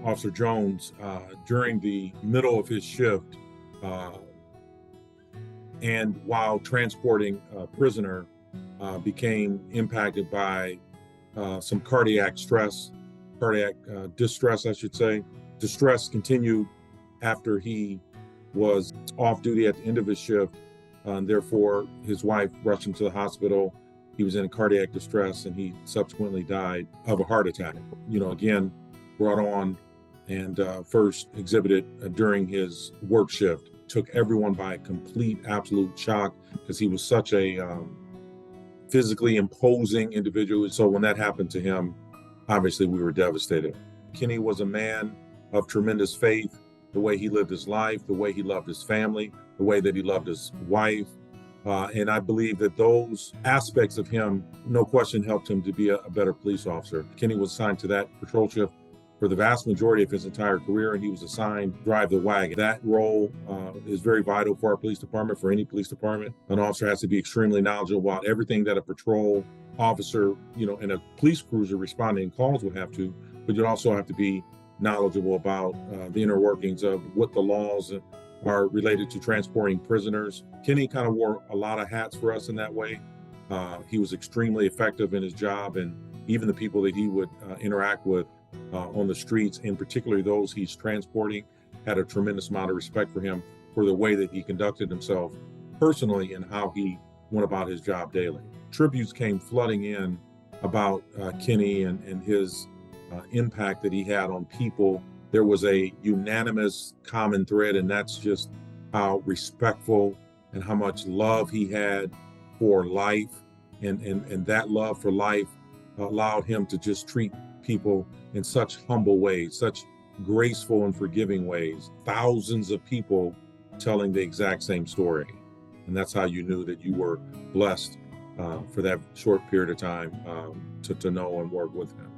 Officer Jones, during the middle of his shift, uh, and while transporting a prisoner, became impacted by some cardiac distress, I should say. Distress continued after he was off duty at the end of his shift. And therefore, his wife rushed him to the hospital. He was in cardiac distress and he subsequently died of a heart attack. Again, brought on and first exhibited during his work shift. Took everyone by complete, absolute shock because he was such a physically imposing individual. So when that happened to him, obviously we were devastated. Kenny was a man of tremendous faith, the way he lived his life, the way he loved his family, the way that he loved his wife. And I believe that those aspects of him, no question, helped him to be a better police officer. Kenny was assigned to that patrol shift for the vast majority of his entire career, and he was assigned drive the wagon. That role is very vital for our police department, for any police department. An officer has to be extremely knowledgeable about everything that a patrol officer, in a police cruiser responding to calls would have to, but you also have to be knowledgeable about the inner workings of what the laws are related to transporting prisoners. Kenny kind of wore a lot of hats for us in that way. He was extremely effective in his job, and even the people that he would interact with on the streets, and particularly those he's transporting, had a tremendous amount of respect for him for the way that he conducted himself personally and how he went about his job daily. Tributes came flooding in about Kenny and his impact that he had on people. There was a unanimous common thread, and that's just how respectful and how much love he had for life. And that love for life allowed him to just treat people in such humble ways, such graceful and forgiving ways. Thousands of people telling the exact same story. And that's how you knew that you were blessed for that short period of time to know and work with him.